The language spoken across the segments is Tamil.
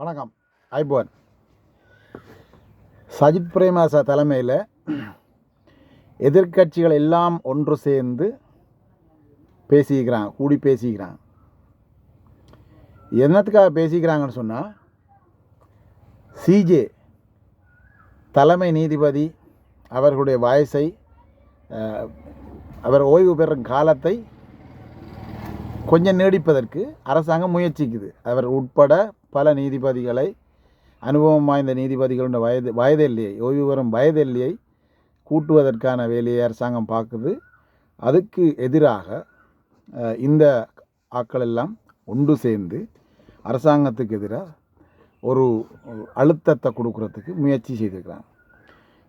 வணக்கம். ஐபோன் சஜித் பிரேமதாச தலைமையில் எதிர்க்கட்சிகள் எல்லாம் ஒன்று சேர்ந்து கூடி பேசிக்கிறாங்க. என்னத்துக்காக பேசிக்கிறாங்கன்னு சொன்னால், சிஜே தலைமை நீதிபதி அவர்களுடைய வயசை, அவர் ஓய்வு பெறும் காலத்தை கொஞ்சம் நீடிப்பதற்கு அரசாங்கம் முயற்சிக்குது. அவர் உட்பட பல நீதிபதிகளை, அனுபவம் வாய்ந்த நீதிபதிகளுடைய ஓய்வு பெறும் வயதெல்லையை கூட்டுவதற்கான வேலையை அரசாங்கம் பார்க்குது. அதுக்கு எதிராக இந்த ஆட்கள் எல்லாம் ஒன்று சேர்ந்து அரசாங்கத்துக்கு எதிராக ஒரு அழுத்தத்தை கொடுக்கறதுக்கு முயற்சி செய்திருக்கிறாங்க.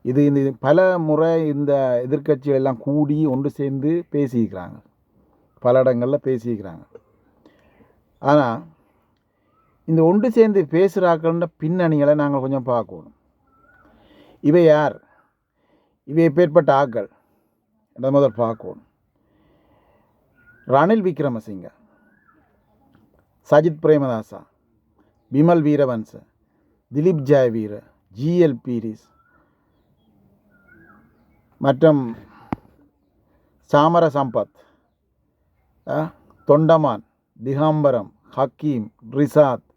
இது பல முறை இந்த எதிர்க்கட்சிகள் எல்லாம் கூடி ஒன்று சேர்ந்து பேசியிருக்கிறாங்க, பல இடங்களில் பேசியிருக்கிறாங்க. ஆனால் இந்த ஒன்று சேர்ந்து பேசுகிறாக்கள்ன்ற பின்னணிகளை நாங்கள் கொஞ்சம் பார்க்கணும். இவை யார், இவை எப்பேற்பட்ட ஆக்கள் என்ற முதல் பார்க்கணும். ரணில் விக்ரமசிங்க, சஜித் பிரேமதாசா, பிமல் வீரவன்ச, திலீப் ஜெயவீர, ஜிஎல் பீரிஸ் மற்றும் சாமர சம்பத், தொண்டமான், திகாம்பரம், ஹக்கீம், ரிசாத்,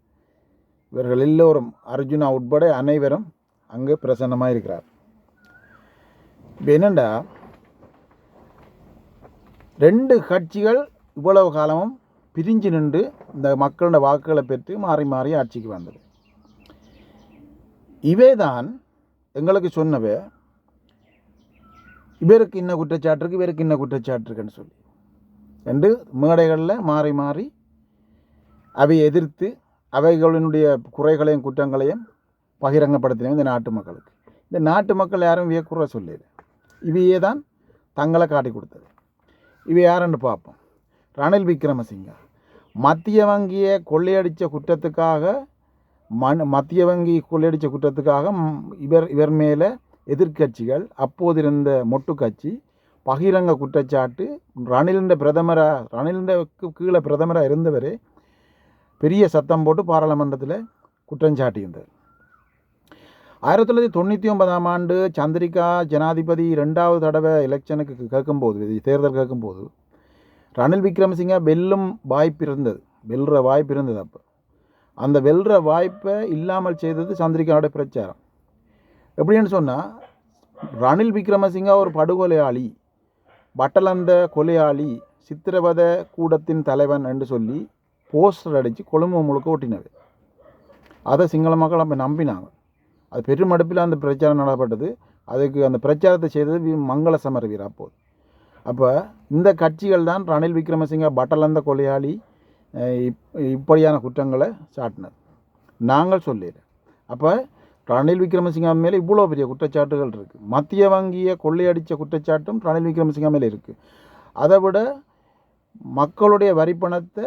இவர்கள் எல்லோரும், அர்ஜுனா உட்பட அனைவரும் அங்கு பிரசன்னமாக இருக்கிறார். இப்போ என்னென்னா, ரெண்டு கட்சிகள் இவ்வளவு காலமும் பிரிஞ்சு நின்று இந்த மக்களோட வாக்குகளை பெற்று மாறி மாறி ஆட்சிக்கு வந்தது. இவே தான் எங்களுக்கு சொன்னவே, இவருக்கு இன்ன குற்றச்சாட்டு இருக்கு, இவருக்கு இன்ன குற்றச்சாட்டு இருக்குன்னு சொல்லி ரெண்டு மேடைகளில் மாறி மாறி அவை எதிர்த்து அவைகளினுடைய குறைகளையும் குற்றங்களையும் பகிரங்கப்படுத்தினோம் இந்த நாட்டு மக்களுக்கு. இந்த நாட்டு மக்கள் யாரும் வியக்குற சொல்லிடு, இவையே தான் தங்களை காட்டி கொடுத்தது. இவை யாருன்னு பார்ப்போம். ரணில் விக்ரமசிங்க மத்திய வங்கியை கொள்ளையடித்த குற்றத்துக்காக இவர் மேலே எதிர்க்கட்சிகள், அப்போதிருந்த மொட்டு கட்சி பகிரங்க குற்றச்சாட்டு, ரணிலின் கீழே பிரதமராக இருந்தவரே பெரிய சத்தம் போட்டு பாராளுமன்றத்தில் குற்றஞ்சாட்டியிருந்தார். 1999 ஆண்டு சந்திரிகா ஜனாதிபதி 2வது தடவை எலெக்ஷனுக்கு தேர்தல் கேட்கும்போது ரணில் விக்ரமசிங்க வெல்ற வாய்ப்பு இருந்தது. அப்போ அந்த வெல்ற வாய்ப்பை இல்லாமல் செய்தது சந்திரிகாவோட பிரச்சாரம். எப்படின்னு சொன்னால், ரணில் விக்ரமசிங்க ஒரு படுகொலையாளி, பட்டலந்த கொலையாளி, சித்திரவத கூடத்தின் தலைவன் என்று சொல்லி போஸ்டர் அடித்து கொழும்பு முழுக்க ஓட்டினது. அதை சிங்கள மக்கள் அப்போ நம்பினாங்க. அது பெருமடுப்பில் அந்த பிரச்சாரம் நடப்பட்டது. அதுக்கு அந்த பிரச்சாரத்தை செய்தது மங்கள சமரவீர். அப்போ இந்த கட்சிகள் தான் ரணில் விக்ரமசிங்க பட்டலந்த கொலையாளி இப்படியான குற்றங்களை சாட்டினது. நாங்கள் சொல்லல. அப்போ ரணில் விக்ரமசிங்கா மேலே இவ்வளோ பெரிய குற்றச்சாட்டுகள் இருக்குது. மத்திய வங்கியை கொள்ளையடித்த குற்றச்சாட்டும் ரணில் விக்ரமசிங்கா மேலே இருக்குது. அதை விட மக்களுடைய வரிப்பணத்தை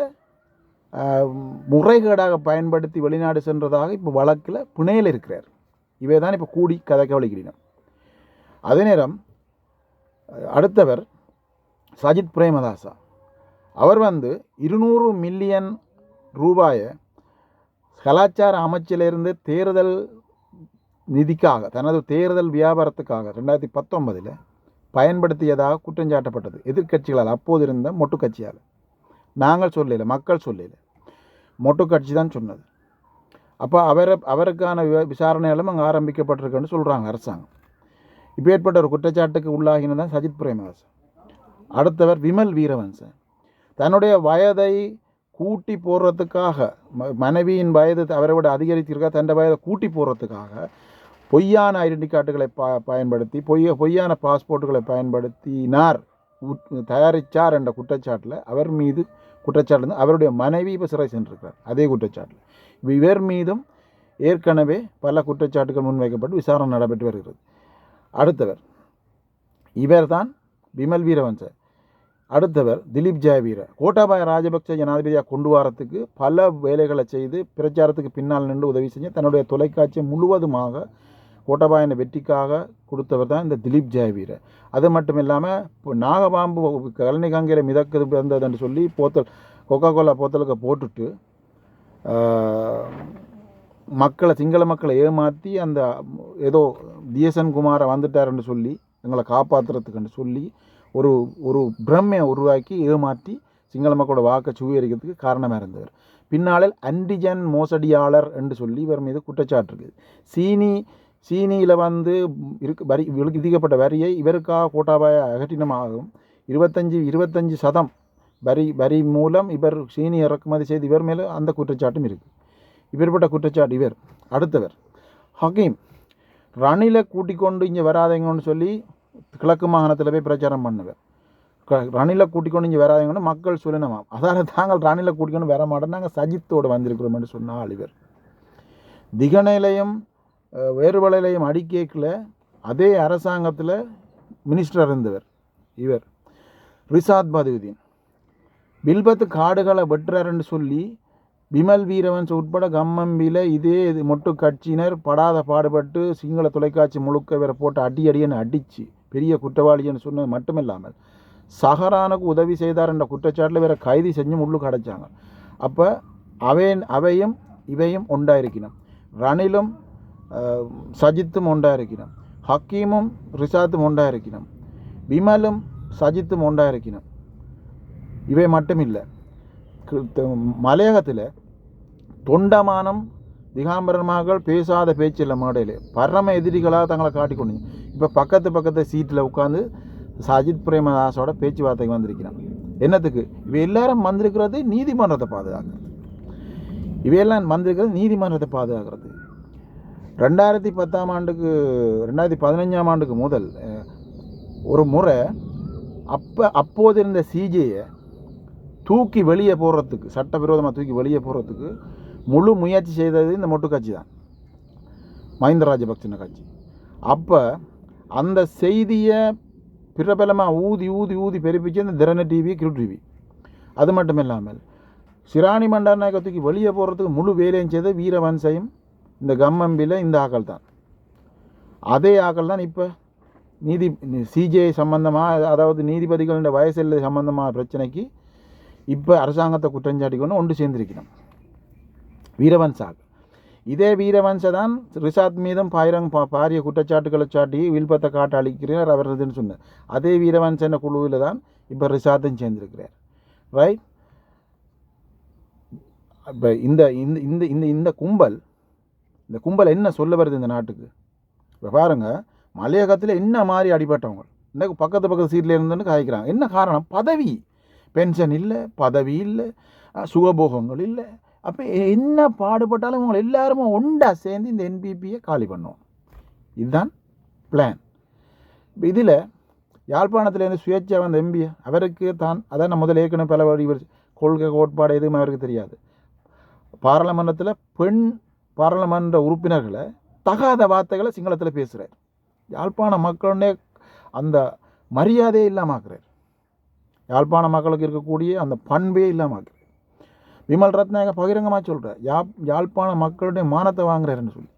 முறைகேடாக பயன்படுத்தி வெளிநாடு சென்றதாக இப்போ வழக்கில் பிணையில் இருக்கிறார். இவை தான் இப்போ கூடி கதை கவலைக்கிறோம். அதே நேரம் அடுத்தவர் சஜித் பிரேமதாசா. அவர் 200 மில்லியன் ரூபாயை கலாச்சார அமைச்சிலிருந்து தேர்தல் நிதிக்காக, தனது தேர்தல் வியாபாரத்துக்காக 2019 பயன்படுத்தியதாக குற்றஞ்சாட்டப்பட்டது எதிர்க்கட்சிகளால், அப்போது இருந்த மொட்டு கட்சியால். நாங்கள் சொல்லல, மக்கள் சொல்லல, மொட்டு கட்சி தான் சொன்னது. அப்போ அவருக்கான விசாரணைகளும் அங்கே ஆரம்பிக்கப்பட்டிருக்குன்னு சொல்கிறாங்க அரசாங்கம். இப்போ ஏற்பட்ட ஒரு குற்றச்சாட்டுக்கு உள்ளாகினதான் சஜித் பிரேமதாஸ். அடுத்தவர் விமல் வீரவன்ச. தன்னுடைய வயதை கூட்டி போடுறதுக்காக, மனைவியின் வயது அவரை விட அதிகரித்திருக்கா, தன்னுடைய வயதை கூட்டி போடுறதுக்காக பொய்யான ஐடென்டி கார்டுகளை பயன்படுத்தி, பொய்யான பாஸ்போர்ட்டுகளை தயாரித்தார் என்ற குற்றச்சாட்டில் அவர் மீது குற்றச்சாட்டு, அவருடைய மனைவி இப்போ சிறை சென்றிருக்கிறார் அதே குற்றச்சாட்டில். இவர் மீதும் ஏற்கனவே பல குற்றச்சாட்டுகள் முன்வைக்கப்பட்டு விசாரணை நடைபெற்று வருகிறது. அடுத்தவர் இவர் தான் பிமல் வீரவன்ச. அடுத்தவர் திலீப் ஜெயவீர. கோட்டாபாய ராஜபக்ச ஜனாதிபதியாக கொண்டு வரத்துக்கு பல வேலைகளை செய்து பிரச்சாரத்துக்கு பின்னால் நின்று உதவி செஞ்சு தன்னுடைய தொலைக்காட்சியை முழுவதுமாக கோட்டாபாயனை வெற்றிக்காக கொடுத்தவர் தான் இந்த திலீப் ஜெயவீர. அது மட்டும் இல்லாமல் இப்போ நாகபாம்பு கழனி கங்கையில் மிதக்குது வந்ததுன்னு சொல்லி கொக்கா கோலா போத்தலுக்கு போட்டுட்டு மக்களை சிங்கள மக்களை ஏமாற்றி அந்த ஏதோ டிஎஸ்என் குமாரை வந்துட்டாருன்னு சொல்லி எங்களை காப்பாற்றுறதுக்குன்னு சொல்லி ஒரு ஒரு பிரம்மையை உருவாக்கி ஏமாற்றி சிங்கள மக்களோட வாக்கை சுவீகரிக்கிறதுக்கு காரணமாக இருந்தவர். பின்னாளில் ஆன்டிஜன் மோசடியாளர் என்று சொல்லி இவர் மீது குற்றச்சாட்டு இருக்குது. சீனியில் வந்து வரி விதிக்கப்பட்ட வரியை இவருக்காக கோட்டாபாய அகற்றினமாகும் 25% வரி மூலம் இவர் சீனி இறக்குமதி செய்து இவர் மேலே அந்த குற்றச்சாட்டும் இருக்குது. இவர்பட்ட குற்றச்சாட்டு இவர். அடுத்தவர் ஹக்கீம் ரணிலை கூட்டிக் கொண்டு இங்கே வராதீங்கன்னு சொல்லி கிழக்கு மாகாணத்தில் போய் பிரச்சாரம் பண்ணுவர். ரணிலை கூட்டிக் கொண்டு இங்கே வராதீங்கன்னு மக்கள் சொல்லணுமாம். அதால் தாங்கள் ரணிலை கூட்டிக்கொண்டு வர மாட்டோம், நாங்கள் சஜித்தோடு வந்திருக்கிறோம் என்று சொன்னால் இவர். திகனையிலையும் வேறுவலையிலையும் அடிக்கேக்கில் அதே அரசாங்கத்தில் மினிஸ்டர் இருந்தவர் இவர். ரிசாத் பதுவுதீன் வில்பத்து காடுகளை வெட்டுறாருன்னு சொல்லி விமல் வீரவன்ஸ் உட்பட கம்மம்பியில் இதே மொட்டு கட்சியினர் படாத பாடுபட்டு சிங்கள தொலைக்காட்சி முழுக்க இவரை போட்டு அடின்னு அடித்து பெரிய குற்றவாளின்னு சொன்னது மட்டுமில்லாமல் சஹரானுக்கு உதவி செய்தார் என்ற குற்றச்சாட்டில் வேறு கைது செஞ்சு முள்ளுக்கு அடைச்சாங்க. அப்போ அவையும் இவையும் உண்டாயிருக்கணும். ரணிலும் சஜித்தும் உண்டாயிருக்கணும், ஹக்கீமும் ரிசாத்தும் உண்டாயிருக்கணும், விமலும் சஜித்தும் உண்டாயிருக்கணும். இவை மட்டும் இல்லை, மலையகத்தில் தொண்டமானம் திகாம்பரமாக பேசாத பேச்சில்லை மேடையில் பரம எதிரிகளாக தங்களை காட்டிக்கொண்டு இப்போ பக்கத்து சீட்டில் உட்காந்து சஜித் பிரேமதாஸோட பேச்சுவார்த்தைக்கு வந்திருக்கிறான். என்னத்துக்கு? இவை எல்லாரும் வந்திருக்கிறது நீதிமன்றத்தை பாதுகாக்கிறது. இவையெல்லாம் வந்திருக்கிறது நீதிமன்றத்தை பாதுகாக்கிறது. 2015 ஆண்டுக்கு முதல் ஒரு முறை அப்போது இருந்த சிஜேயை தூக்கி வெளியே போடுறதுக்கு, சட்டவிரோதமாக தூக்கி வெளியே போடுறதுக்கு முழு முயற்சி செய்தது இந்த மொட்டு கட்சி தான், மஹிந்த ராஜபக்சன கட்சி. அப்போ அந்த செய்தியை பிரபலமாக ஊதி பெருப்பிச்சு இந்த திறன டிவி, கிரு டிவி. அது மட்டும் இல்லாமல் சிராணி பண்டாரநாயக்க தூக்கி வெளியே போடுறதுக்கு முழு வேலையும் செய்த வீரவன்சையும் இந்த கம்மம்பியில் இந்த ஆக்கள் தான். அதே ஆக்கள் தான் இப்போ சிஜே சம்பந்தமாக, அதாவது நீதிபதிகளின் வயசில் சம்பந்தமான பிரச்சனைக்கு இப்போ அரசாங்கத்தை குற்றஞ்சாட்டிக்கொண்டு ஒன்று சேர்ந்திருக்கணும் வீரவன்சாக. இதே வீரவன்சை தான் ரிசாத் மீதும் பாரிய குற்றச்சாட்டுகளை சாட்டி வில்பத்தை காட்ட அளிக்கிறார் அவர் இதுன்னு சொன்னார். அதே வீரவன்சன குழுவில் தான் இப்போ ரிசாத்தும் சேர்ந்திருக்கிறார். ரைட். இப்போ இந்த கும்பல் என்ன சொல்ல வருது இந்த நாட்டுக்கு? இப்போ பாருங்கள், மலையகத்தில் என்ன மாதிரி அடிபட்டவங்க இந்த பக்கத்து சீட்டில் இருந்துன்னு காய்க்கிறாங்க. என்ன காரணம்? பதவி, பென்ஷன் இல்லை, பதவி இல்லை, சுகபோகங்கள் இல்லை. அப்போ என்ன பாடுபட்டாலும் இவங்க எல்லாருமே ஒன்றா சேர்ந்து இந்த என்பிபியை காலி பண்ணுவோம். இதுதான் பிளான். இதில் யாழ்ப்பாணத்துலேருந்து சுயேட்சை வந்த எம்பி அவருக்கு தான், அதான் நான் முதல் ஏற்கனவே பல இவர் கொள்கை கோட்பாடு எதுவுமே அவருக்கு தெரியாது. பாராளுமன்றத்தில் பெண் பாராளுமன்ற உறுப்பினர்களை தகாத வார்த்தைகளை சிங்களத்தில் பேசுகிறார். யாழ்ப்பாண மக்களுடைய அந்த மரியாதையே இல்லாமாக்குறார். யாழ்ப்பாண மக்களுக்கு இருக்கக்கூடிய அந்த பண்பே இல்லாமாக்குறார். விமல் ரத்நாயக பகிரங்கமாக சொல்கிறார், யாழ்ப்பாண மக்களுடைய மானத்தை வாங்குறாருன்னு சொல்லி.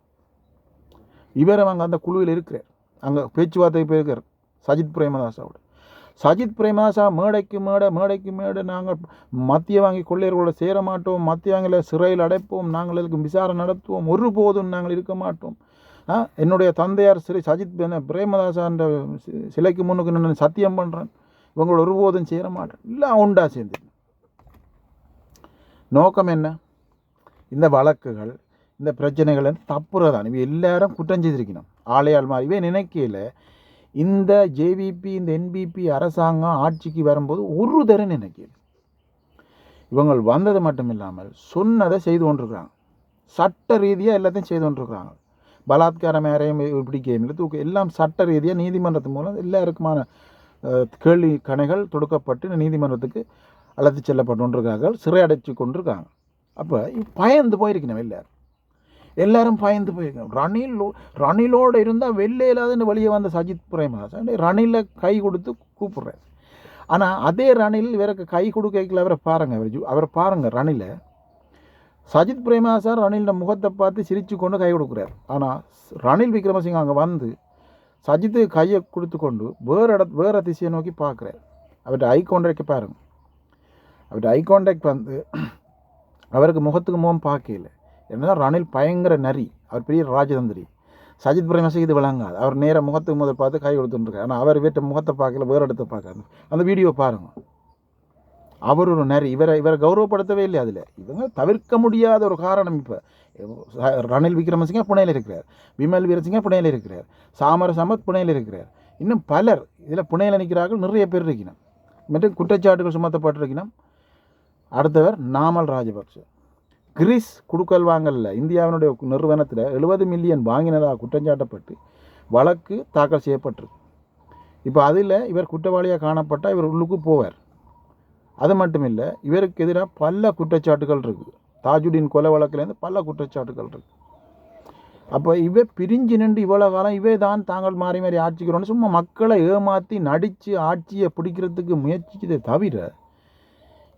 இவர் அவங்க அந்த குழுவில் இருக்கிறார், அங்கே பேச்சுவார்த்தை போயிருக்கார் சஜித் பிரேமதாசாவோட. சஜித் பிரேமதாசா மேடைக்கு மேடை நாங்கள் மத்திய வாங்கி கொள்ளையர்களோட சேர மாட்டோம், மத்திய வாங்கில சிறையில் அடைப்போம், நாங்கள் இதுக்கு விசாரணை நடத்துவோம், ஒருபோதும் நாங்கள் இருக்க மாட்டோம். என்னுடைய தந்தையார் சஜித் பிரேமதாசான்ற சிலைக்கு முன்னுக்கு நான் சத்தியம் பண்ணுறேன், இவங்களோட ஒருபோதும் சேர மாட்டேன். இல்லை உண்டா சேர்ந்து. நோக்கம் என்ன? இந்த வழக்குகள், இந்த பிரச்சனைகள் தப்புறதான். இவை எல்லாரும் குற்றம் செய்திருக்கணும். ஆளையால் மாதிரி இவை நினைக்கல. இந்த ஜேவிபி, இந்த என்பிபி அரசாங்கம் ஆட்சிக்கு வரும்போது ஒரு தரம் நினைக்கல. இவங்க வந்தது மட்டும் இல்லாமல் சொன்னதை செய்து கொண்டிருக்கிறாங்க. சட்ட ரீதியாக எல்லாத்தையும் செய்து கொண்டிருக்கிறாங்க. பலாத்காரம் யாரையும் பிடிக்கல, தூக்க எல்லாம் சட்ட ரீதியாக நீதிமன்றத்து மூலம் எல்லாருக்குமான கேள்வி கணைகள் தொடுக்கப்பட்டு நீதிமன்றத்துக்கு அழைத்து செல்லப்பட்டு கொண்டிருக்கார்கள், சிறை அடைச்சி கொண்டிருக்காங்க. அப்போ பயந்து போயிருக்கணும். எல்லாரும் பயந்து போயிருக்கணும். ரணிலோடு இருந்தால் வெளில இல்லாதுன்னு வெளியே வந்த சஜித் பிரேமதாசன் ரணிலை கை கொடுத்து கூப்பிட்றாரு. ஆனால் அதே ரணில் இவருக்கு கை கொடுக்கல. அவரை பாருங்கள் ரணிலை. சஜித் பிரேமதாசன் ரணிலின் முகத்தை பார்த்து சிரித்து கொண்டு கை கொடுக்குறார். ஆனால் ரணில் விக்ரமசிங்க அங்கே வந்து சஜித்து கையை கொடுத்து கொண்டு வேறு திசையை நோக்கி பார்க்குறார். அவர்கிட்ட ஐ கான்டாக்ட் பாருங்கள். அவர்கிட்ட ஐ கான்டாக்ட் வந்து அவருக்கு முகத்துக்கு முகம் பார்க்கல. என்னன்னா ரணில் பயங்கர நரி, அவர் பெரிய ராஜதந்திரி. சஜித் பிரேமதாசக்கு இது விளங்காது. அவர் நேராக முகத்துக்கு முதல் பார்த்து கை கொடுத்துட்டுருக்காரு. ஆனால் அவர் வீட்டை முகத்தை பார்க்கல, வேறு இடத்த பார்க்காது. அந்த வீடியோ பாருங்கள். அவர் ஒரு நரி. இவரை கௌரவப்படுத்தவே இல்லை. அதில் இவங்க தவிர்க்க முடியாத ஒரு காரணம். இப்போ ரணில் விக்ரமசிங்க புனேயில் இருக்கிறார், விமல் வீரசிங்க புனேயில் இருக்கிறார், சாமர சம்பத் புனேயில் இருக்கிறார், இன்னும் பலர் இதில் புனேயில் நிற்கிறார்கள். நிறைய பேர் இருக்கணும். மற்றும் குற்றச்சாட்டுகள் சுமத்தப்பட்டிருக்கணும். அடுத்தவர் நாமல் ராஜபக்ஷ. கிரீஸ் குடுக்கல் வாங்கல இந்தியாவினுடைய நிறுவனத்தில் 70 மில்லியன் வாங்கினதாக குற்றஞ்சாட்டப்பட்டு வழக்கு தாக்கல் செய்யப்பட்டிருக்கு. இப்போ அதில் இவர் குற்றவாளியாக காணப்பட்டால் இவர் உள்ளுக்கு போவார். அது மட்டும் இல்லை, இவருக்கு எதிராக பல குற்றச்சாட்டுகள் இருக்குது. தாஜுடின் கொலை வழக்கிலேருந்து பல குற்றச்சாட்டுகள் இருக்குது. அப்போ இவை பிரிஞ்சு நின்று இவ்வளோ காலம் இவே தான் தாங்கள் மாறி மாறி ஆட்சிக்கிறோன்னு சும்மா மக்களை ஏமாற்றி நடித்து ஆட்சியை பிடிக்கிறதுக்கு முயற்சிச்சதே தவிர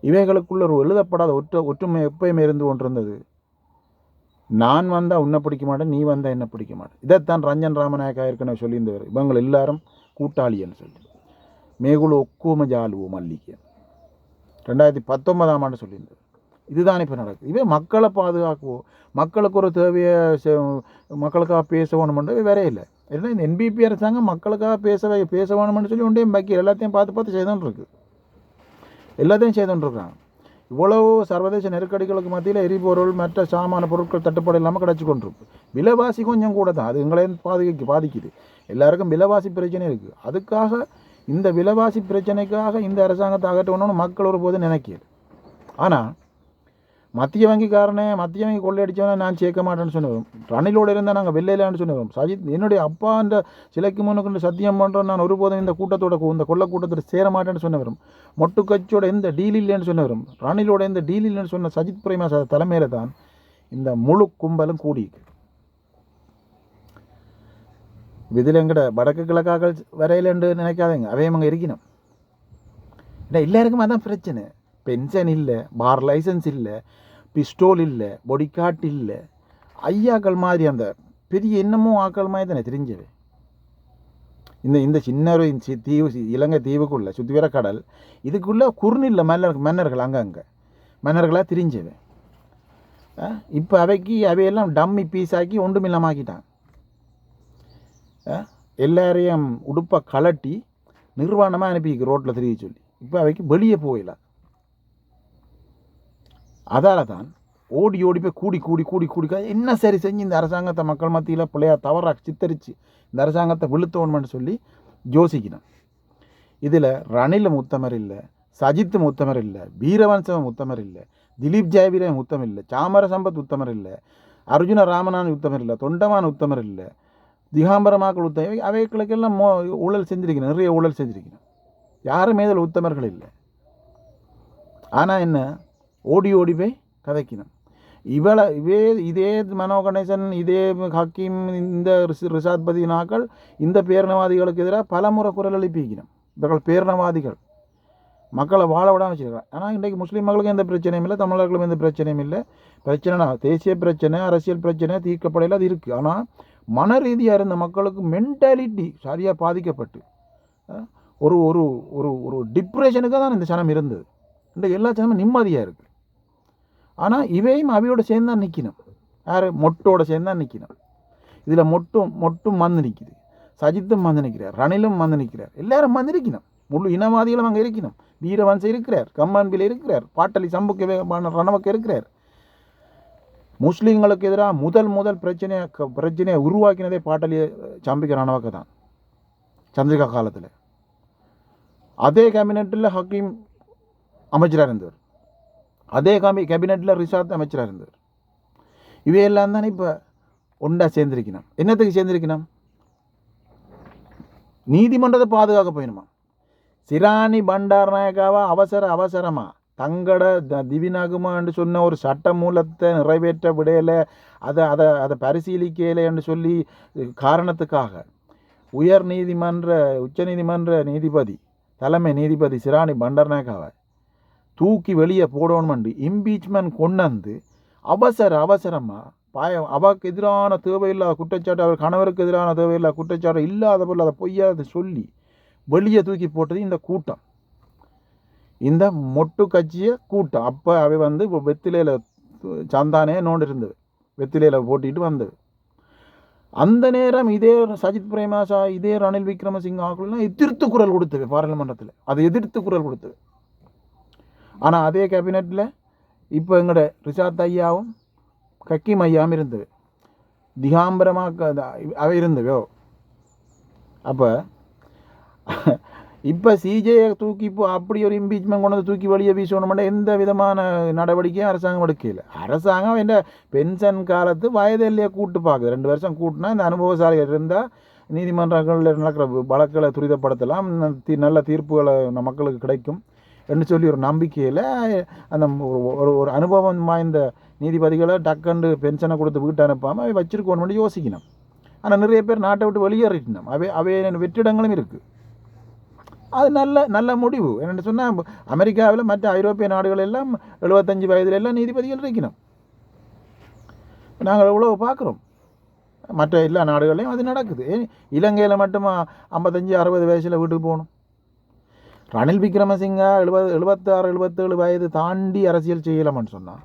இவைகளுக்குள்ள ஒரு எழுதப்படாத ஒற்றுமை எப்பயுமே இருந்து கொண்டிருந்தது. நான் வந்தால் உன்னை பிடிக்க மாட்டேன், நீ வந்தால் என்ன பிடிக்க மாட்டேன். இதைத்தான் ரஞ்சன் ராமநாயக்கா ஏற்கனவே சொல்லியிருந்தவர். இவங்க எல்லாரும் கூட்டாளின்னு சொல்லி மேகுல ஒக்குவம ஜாலுவோ மல்லிகை 2019 சொல்லியிருந்தது. இதுதான் இப்போ நடக்குது. இவே மக்களை பாதுகாக்குவோம், மக்களுக்கு ஒரு தேவையை மக்களுக்காக பேச வேணுமென்று வேறே இல்லை. ஏன்னா இந்த என்பிபி அரசாங்கம் மக்களுக்காக பேச வேணுமென்னு சொல்லி ஒன்றே பாக்கி எல்லாத்தையும் பார்த்து செய்தோன்னு இருக்குது. எல்லாத்தையும் செய்துകൊണ്ടിருக்காங்க. இவ்வளவு சர்வதேச நெருக்கடிகளுக்கு மத்தியில் எரிபொருள் மற்ற சாமான பொருட்கள் தட்டுப்பாடு இல்லாமல் கிடச்சி கொண்டிருக்கு. விலைவாசி கொஞ்சம் கூட தான், அது எங்களையும் பாதிக்குது. எல்லாருக்கும் விலைவாசி பிரச்சனை இருக்குது. அதுக்காக இந்த விலைவாசி பிரச்சனைக்காக இந்த அரசாங்கத்தை அகற்றணும்னு மக்கள் ஒருபோது நினைக்கிது. ஆனால் மத்திய வங்கி கொள்ளையடித்தவனை நான் சேர்க்க மாட்டேன்னு சொன்னவரும், ரணிலோடு இருந்தால் நாங்கள் வெள்ளையிலான்னு சொன்னவரும், சஜித் என்னுடைய அப்பா என்ற சிலைக்கு முன்னுக்கு சத்தியம் பண்ணுறோம், நான் ஒருபோதும் இந்த கொள்ள கூட்டத்தில் சேர மாட்டேன்னு சொன்னவரும், மொட்டு கட்சியோட எந்த டீல் இல்லைன்னு சொன்னவரும், ரணிலோட எந்த டீல் இல்லைன்னு சொன்ன சஜித் பிரேமதாச தலைமையில் தான் இந்த முழு கும்பலும் கூடியிருக்கு. இதில் எங்கட வடக்கு கிழக்காக்கள் வரையிலன்னு நினைக்காதீங்க, அவையும் அங்கே இருக்கணும். இல்லை எல்லாருக்கும் அதான் பிரச்சனை. பென்ஷன் இல்லை, பார் லைசன்ஸ் இல்லை, பிஸ்டோல் இல்லை, பொடி கார்ட் இல்லை. ஐயாக்கள் மாதிரி அந்த பெரிய இன்னமும் ஆக்கள் மாதிரி தானே தெரிஞ்சது. இந்த சின்ன ஒரு தீவு, இலங்கை தீவுக்குள்ளே சுற்றி வர கடல், இதுக்குள்ளே குறுநில்ல மன்னர்கள் அங்கங்கே மன்னர்களாக தெரிஞ்சது. இப்போ அவையெல்லாம் டம்மி பீஸாக்கி ஒன்றுமில்லமாக்கிட்டாங்க. எல்லாரையும் உடுப்பை கலட்டி நிர்வாணமாக அனுப்பிக்கு ரோட்டில் தெரிய சொல்லி. இப்போ அவைக்கு வெளியே போயிடலாம். அதால் தான் ஓடி போய் கூடி என்ன சரி செஞ்சு இந்த அரசாங்கத்தை மக்கள் மத்தியில் பிள்ளையா தவறாக சித்தரித்து இந்த அரசாங்கத்தை விழுத்தோணும்னு சொல்லி யோசிக்கணும். இதில் ரணிலும் உத்தமர் இல்லை, சஜித்தும் உத்தமர் இல்லை, வீரவன்சவம் உத்தமர் இல்லை, திலீப் ஜெயவீரன் உத்தமர் இல்லை, சாமர சம்பத் உத்தமர் இல்லை, அர்ஜுன ராமநாதன் உத்தமர் இல்லை, தொண்டமான் உத்தமர் இல்லை, திகாம்பரமாக்கள் உத்தமர். அவைகளுக்கெல்லாம் ஊழல் செஞ்சிருக்கணும், நிறைய ஊழல் செஞ்சிருக்கணும். யாருமே இதில் உத்தமர்கள் இல்லை. ஆனால் என்ன, ஓடி போய் கதைக்கணும். இதே மனோ கணேசன், இதே ஹக்கீம், இந்த ரிஷாத் பதினாக்கள் இந்த பேரினவாதிகளுக்கு எதிராக பலமுறை குரல் எழுப்பிக்கணும். இவர்கள் பேரினவாதிகள் மக்களை வாழ விடாமல் வச்சுருக்காங்க. ஆனால் இன்றைக்கு முஸ்லீம் மக்களுக்கும் எந்த பிரச்சனையும் இல்லை, தமிழர்களும் எந்த பிரச்சனையும் இல்லை. பிரச்சனைனா தேசிய பிரச்சனை, அரசியல் பிரச்சனை தீர்க்கப்படையில் அது இருக்குது. ஆனால் மன ரீதியாக இருந்த மக்களுக்கு மென்டாலிட்டி சரியாக பாதிக்கப்பட்டு ஒரு ஒரு ஒரு ஒரு டிப்ரெஷனுக்காக தான் இந்த சனம் இருந்தது. இன்றைக்கு எல்லா சனமும் நிம்மதியாக இருக்குது. ஆனால் இவையும் அவையோடு சேர்ந்து தான் நிற்கணும். யார் மொட்டோடு சேர்ந்து தான் நிற்கணும். இதில் மொட்டும் வந்து நிற்கிது, சஜித்தும் வந்து நிற்கிறார், ரணிலும் வந்து நிற்கிறார், எல்லாரும் வந்து நிற்கணும். முழு இனவாதிகளும் அங்கே இருக்கணும். வீரவன்ச இருக்கிறார், கம்மான்பில் இருக்கிறார், பாட்டலி சம்புக்கு ரணவக்க இருக்கிறார். முஸ்லீம்களுக்கு எதிராக முதல் பிரச்சனையை உருவாக்கினதே பாட்டலி சம்பிக்க ரணவக்க தான் சந்திரிகா காலத்தில். அதே கேபினெட்டில் ஹக்கீம் அமைச்சராக இருந்தவர், அதே கேபினெட்டில் ரிஷாத் அமைச்சராக இருந்தவர். இவையெல்லாம் தானே இப்போ ஒன்றா சேர்ந்திருக்கணும். என்னத்துக்கு சேர்ந்திருக்கணும்? நீதிமன்றத்தை பாதுகாக்க போயிடுமா? சிராணி பண்டாரநாயக்காவா அவசரமாக தங்கட திவிநாகுமான்னு சொன்ன ஒரு சட்ட மூலத்தை நிறைவேற்ற விடையலை, அதை பரிசீலிக்கலை என்று சொல்லி காரணத்துக்காக உச்சநீதிமன்ற நீதிபதி, தலைமை நீதிபதி சிராணி பண்டாரநாயக்காவை தூக்கி வெளியே போடணுமென்று இம்பீச்மெண்ட் கொண்டு அவசரமாக அவருக்கு எதிரான தேவையில்லாத குற்றச்சாட்டு, அவர் கணவருக்கு எதிரான தேவையில்லாத குற்றச்சாட்டு இல்லாத பொருள் அதை பொய்யாத சொல்லி வெளியே தூக்கி போட்டது இந்த கூட்டம், இந்த மொட்டு கட்சிய கூட்டம். அப்போ அவை வெத்திலையில் சந்தானே நோண்டு இருந்தது. வெத்திலையில் போட்டிட்டு வந்தது. அந்த நேரம் இதே சஜித் பிரேமதாசா இதே ரணில் விக்ரமசிங்க ஆக்குலாம் எதிர்த்து குரல் கொடுத்தது பாராளுமன்றத்தில். அது எதிர்த்து குரல் கொடுத்தது. ஆனால் அதே கேபினெட்டில் இப்போ எங்களோட ரிஷாத் ஐயாவும் கக்கீம் ஐயாவும் இருந்தது. திகாம்பரமாக அவை இருந்தவையோ. அப்போ இப்போ சிஜேயை தூக்கி இப்போ அப்படி ஒரு இம்பீச்மெண்ட் கொண்டு வந்து தூக்கி வெளியே வீசணுமெண்டா எந்த விதமான நடவடிக்கையும் அரசாங்கம் எடுக்கல. அரசாங்கம் என்ன பென்ஷன் காலத்து வயதிலேயே கூட்டு பார்க்குது. 2 வருஷம் கூட்டினா இந்த அனுபவசாலிகள் இருந்தால் நீதிமன்றங்களில் நடக்கிற வழக்குகளை துரிதப்படுத்தலாம், நல்ல தீர்ப்புகளை மக்களுக்கு கிடைக்கும் என்று சொல்லி ஒரு நம்பிக்கையில் அந்த ஒரு அனுபவம் வாய்ந்த நீதிபதிகளை டக்குண்டு பென்ஷனை கொடுத்து வீட்டை அனுப்பாமல் அவை வச்சிருக்கணும்னு யோசிக்கணும். ஆனால் நிறைய பேர் நாட்டை விட்டு வெளியேறிட்டணும். அவை வெற்றிடங்களும் இருக்குது. அது நல்ல முடிவு. என்னென்னு சொன்னால் அமெரிக்காவில் மற்ற ஐரோப்பிய நாடுகள் எல்லாம் 75 வயதில் எல்லாம் நீதிபதிகள் இருக்கணும். நாங்கள் எவ்வளோ பார்க்குறோம். மற்ற எல்லா நாடுகளையும் அது நடக்குது. இலங்கையில் மட்டும் 55-60 வயசில் வீட்டுக்கு போகணும். ரணில் விக்ரமசிங்கா 76-77 வயது தாண்டி அரசியல் செய்யலாமான்னு சொன்னான்.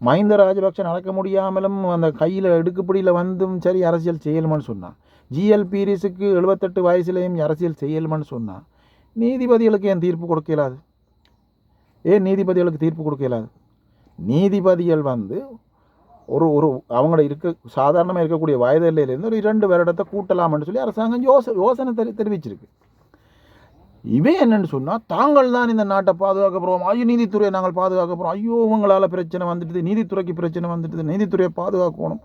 மஹிந்த ராஜபக்ஷ நடக்க முடியாமலும் அந்த கையில் எடுக்குப்பிடியில் வந்தும் சரி அரசியல் செய்யலுமான்னு சொன்னான். ஜிஎல் பீரிஸுக்கு 78 வயசுலேயும் அரசியல் செய்யலுமான்னு சொன்னான். நீதிபதிகளுக்கு ஏன் தீர்ப்பு கொடுக்க இயலாது? நீதிபதிகளுக்கு தீர்ப்பு கொடுக்க இயலாது? நீதிபதிகள் ஒரு அவங்களோட சாதாரணமாக இருக்கக்கூடிய வயது எல்லையிலேருந்து ஒரு 2 வருடத்தை கூட்டலாம்னு சொல்லி அரசாங்கம் யோசனை தெரிவிச்சிருக்கு. இவே என்னென்னு சொன்னால், தாங்கள் தான் இந்த நாட்டை பாதுகாக்க போகிறோம், ஐயோ நீதித்துறையை நாங்கள் பாதுகாக்க போகிறோம், ஐயோ உங்களால் பிரச்சனை வந்துட்டுது, நீதித்துறைக்கு பிரச்சனை வந்துட்டுது, நீதித்துறையை பாதுகாக்கணும்,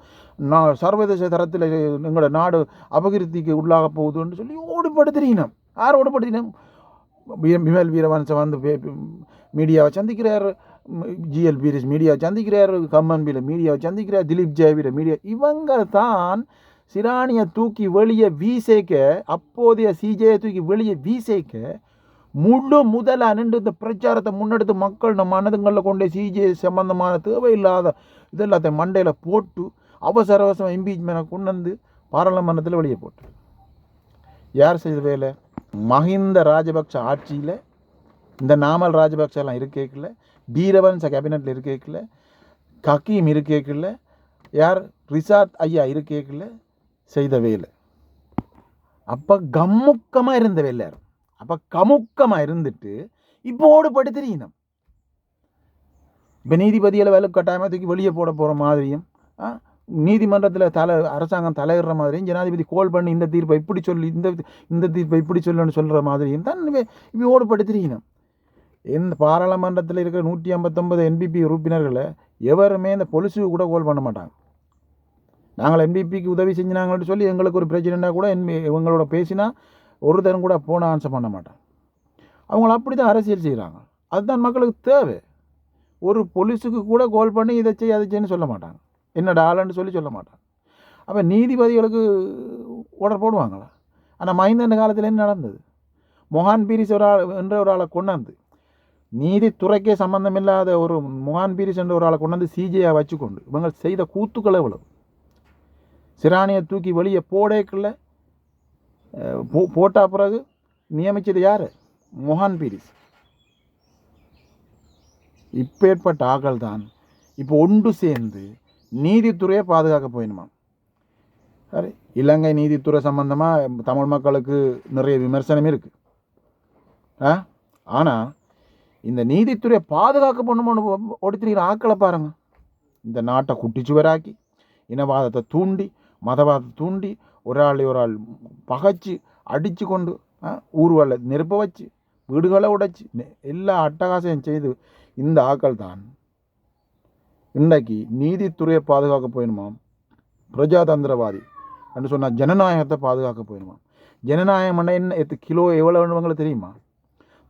சர்வதேச தரத்தில் எங்களோட நாடு அபகிருத்திக்கு உள்ளாக போகுதுன்னு சொல்லி ஓடுபடுத்துறீனம். யார் ஓடுபடுத்தினோம்? விமல் வீரவன்ச மீடியாவை சந்திக்கிறார், ஜிஎல் பீரிஸ் மீடியாவை சந்திக்கிறார், கம்மன்பியில் மீடியாவை சந்திக்கிறார், திலீப் ஜெயவீர மீடியா. இவங்க தான் சிராணியை தூக்கி வெளியே வீசேக்க, அப்போதைய சிஜேயை தூக்கி வெளியே வீசேக்க முதலாக நின்று இந்த பிரச்சாரத்தை முன்னெடுத்து மக்கள் நம்ம மனதுங்களில் கொண்டே சிஜே சம்பந்தமான தேவையில்லாத இதெல்லாத்தையும் மண்டையில் போட்டு அவசரமாக இம்பீச்மெண்ட்டை கொண்டு வந்து பாராளுமன்றத்தில் வெளியே போட்டு. யார் செய்த வேலை? மஹிந்த ராஜபக்ஷ ஆட்சியில் இந்த நாமல் ராஜபக்ஷெல்லாம் இருக்கேக்கல, பீரவன்ச கேபினெட்டில் இருக்கேக்கல, கக்கீம் இருக்கேக்கல, யார் ரிஷாத் ஐயா இருக்கேக்கல செய்த வேலை. அப்போ கம்முக்கமாக இருந்த வேலை. அப்போ கமுக்கமாக இருந்துட்டு இப்போ ஓடுபடுத்துறீனம். இப்போ நீதிபதிகளை வேலை கட்டாயமாக தூக்கி வெளியே போட போகிற மாதிரியும், நீதிமன்றத்தில் அரசாங்கம் தலையிடுற மாதிரியும், ஜனாதிபதி கோல் பண்ணி இந்த தீர்ப்பை இப்படி சொல்லி இந்த தீர்ப்பை இப்படி சொல்லுன்னு சொல்கிற மாதிரியும் தான் இப்போ ஓடுபடுத்துறீனம். இந்த பாராளுமன்றத்தில் இருக்கிற 159 என்பிபி உறுப்பினர்களை எவருமே இந்த பொலிசுக்கு கூட கோல் பண்ண மாட்டாங்க. நாங்கள் என்பிபிக்கு உதவி செஞ்சினாங்கன்னு சொல்லி எங்களுக்கு ஒரு பிரச்சனைனா கூட இவங்களோட பேசினா ஒரு தரம் கூட போன ஆன்சர் பண்ண மாட்டாங்க. அவங்கள அப்படி தான் அரசியல் செய்கிறாங்க. அதுதான் மக்களுக்கு தேவை. ஒரு போலீஸுக்கு கூட கோல் பண்ணி இதை செய்ய அதை செய்யன்னு சொல்ல மாட்டாங்க, என்னடா ஆளுன்னு சொல்ல மாட்டாங்க. அப்போ நீதிபதிகளுக்கு ஆர்டர் போடுவாங்களா? ஆனால் மஹிந்த காலத்தில் என்ன நடந்தது? மொஹான் பீரிஸ் என்ற ஒரு ஆளை கொண்டாந்து, நீதித்துறைக்கே சம்பந்தமில்லாத ஒரு மொஹான் பீரிஸ் என்ற ஒரு ஆளை கொண்டாந்து சிஜேயை வச்சுக்கொண்டு இவங்க செய்த கூத்துக்கள் எவ்வளவு. சிராணியை தூக்கி வெளியே போடேக்குள்ள போட்டா பிறகு நியமித்தது யார்? மொஹான் பீரிஸ். இப்பேற்பட்ட ஆக்கள் தான் இப்போ ஒன்று சேர்ந்து நீதித்துறையை பாதுகாக்க போயிடுமா. சரி, இலங்கை நீதித்துறை சம்பந்தமாக தமிழ் மக்களுக்கு நிறைய விமர்சனம் இருக்குது. ஆனால் இந்த நீதித்துறையை பாதுகாக்க போகணும்னு ஒடுத்திருக்கிற ஆக்களை பாருங்கள். இந்த நாட்டை குட்டிச்சுவராக்கி, இனவாதத்தை தூண்டி, மதவாதத்தை தூண்டி, ஒரு ஆள் பகைச்சு அடித்து கொண்டு ஊர்வலை நெருப்ப வச்சு வீடுகளை உடைச்சி எல்லா அட்டகாசையும் செய்து இந்த ஆக்கள் தான் இன்றைக்கு நீதித்துறையை பாதுகாக்க போயிடுமாம். பிரஜாதந்திரவாதி என்று சொன்னால் ஜனநாயகத்தை பாதுகாக்க போயிடுமாம். ஜனநாயகம் என்ன கிலோ எவ்வளோங்களுக்கு தெரியுமா?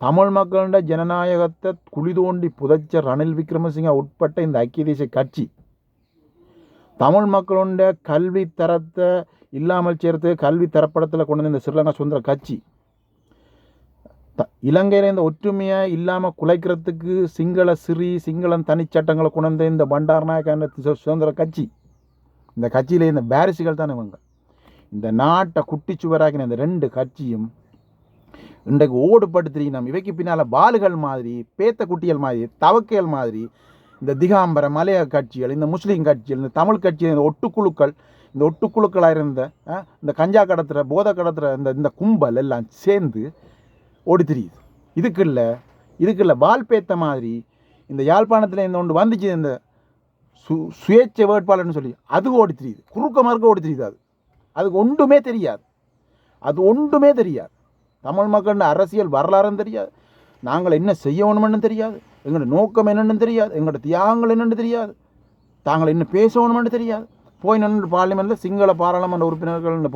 தமிழ் மக்களோட ஜனநாயகத்தை குழி தோண்டி புதைச்ச ரணில் விக்ரமசிங்க உட்பட்ட இந்த ஐக்கிய தேசிய கட்சி தமிழ் மக்களோட கல்வி தரத்தை இல்லாமல் சேர்த்து கல்வி தரப்படத்தில் கொண்டு வந்து இந்த ஸ்ரீலங்கா சுதந்திர கட்சி இலங்கையில் இந்த ஒற்றுமையை இல்லாமல் குலைக்கிறதுக்கு சிங்களம் தனிச்சட்டங்களை கொண்டு வந்து இந்த பண்டாரநாயக்க சுதந்திர கட்சி, இந்த கட்சியில் இந்த பாரிசுகள் தான் இவங்க. இந்த நாட்டை குட்டிச்சுவராக்கின இந்த 2 கட்சியும் இன்றைக்கு ஓடுபடுத்துறீங்க. இவைக்கு பின்னால் பாலுகள் மாதிரி, பேத்த குட்டிகள் மாதிரி, தவக்கைகள் மாதிரி இந்த திகாம்பர மலைய கட்சிகள், இந்த முஸ்லீம் கட்சிகள், இந்த தமிழ் கட்சிகள், இந்த ஒட்டுக்குழுக்கள், இந்த ஒட்டுக்குழுக்களாக இருந்த இந்த கஞ்சா கடத்துகிற போதை கடத்துகிற இந்த கும்பல் எல்லாம் சேர்ந்து ஓடி தெரியுது. இதுக்கு இல்லை வால்பேத்த மாதிரி இந்த யாழ்ப்பாணத்தில் இந்த ஒன்று வந்துச்சு, இந்த சுயேட்சை வேட்பாளர்னு சொல்லி அது ஓடி தெரியுது, குறுக்க மறுக்க ஓடி தெரியுது. அதுக்கு ஒன்றுமே தெரியாது. தமிழ் மக்கள் அரசியல் வரலாறும் தெரியாது, நாங்கள் என்ன செய்யணும்னு தெரியாது, எங்களோட நோக்கம் என்னென்னு தெரியாது, எங்களோட தியாகங்கள் என்னென்னு தெரியாது, தாங்கள் என்ன பேசணும்னு தெரியாது. போய் நின்று பார்லிமெண்ட்டில் சிங்கள பாராளுமன்ற உறுப்பினர்கள், இந்த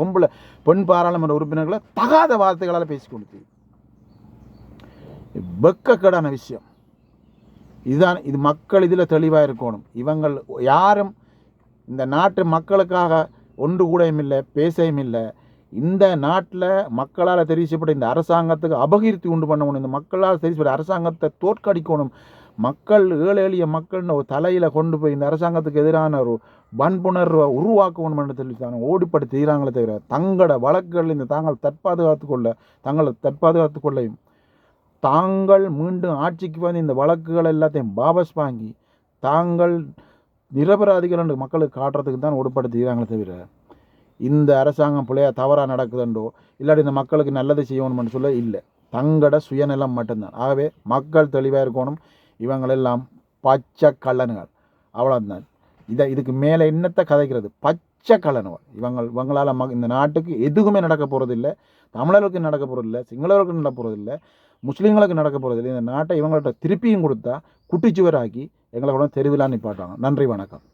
பெண் பாராளுமன்ற உறுப்பினர்களை தகாத வார்த்தைகளால் பேசி கொடுத்து வெக்கக்கேடான விஷயம். இது மக்கள் இதில் தெளிவாக இருக்கணும். இவங்கள் யாரும் இந்த நாட்டு மக்களுக்காக ஒன்று கூடயும் இல்லை, பேசவும் இல்லை. இந்த நாட்டில் மக்களால் தெரிவிக்கப்பட்ட இந்த அரசாங்கத்துக்கு அபகீர்த்தி உண்டு பண்ணணும். இந்த மக்களால் தெரிவிக்கப்பட்ட அரசாங்கத்தை தோற்கடிக்கணும். ஏழை எளிய மக்கள்னு ஒரு தலையில் கொண்டு போய் இந்த அரசாங்கத்துக்கு எதிரான ஒரு வன்புணர்வை உருவாக்கணும்னு தெரிவித்தாங்க. ஓடிப்படி செய்கிறாங்களே தவிர தங்களோட வழக்குகள் இந்த தங்களை தற்பாதுகாத்து கொள்ளையும் தாங்கள் மீண்டும் ஆட்சிக்கு வந்து இந்த வழக்குகள் எல்லாத்தையும் வாபஸ் வாங்கி தாங்கள் நிரபராதிகள் என்று மக்களுக்கு காட்டுறதுக்கு தான் ஓடுபடுத்துகிறாங்களே தவிர இந்த அரசாங்கம் பிள்ளையா தவறாக நடக்குதுண்டோ இல்லாட்டி இந்த மக்களுக்கு நல்லது செய்யணும்னு சொல்ல இல்லை. தங்களோட சுயநலம் மட்டும்தான். ஆகவே மக்கள் தெளிவாக இருக்கணும். இவங்களெல்லாம் பச்சை கள்ளனுகள், அவ்வளோதான். இதுக்கு மேலே என்னத்தை கதைக்கிறது? பச்சை கள்ளனுகள். இவங்களால் இந்த நாட்டுக்கு எதுவுமே நடக்க போகிறதில்லை. தமிழர்களுக்கு நடக்க போகிறதில்லை, சிங்களவர்களுக்கு நடக்க போகிறதில்லை, முஸ்லீம்களுக்கு நடக்க போகிறதில்லை. இந்த நாட்டை இவங்கள்ட்ட திருப்பியும் கொடுத்தா குட்டிச்சுவராக்கி எங்களை கூட தெருவிழா நிப்பாட்டுவாங்க. நன்றி, வணக்கம்.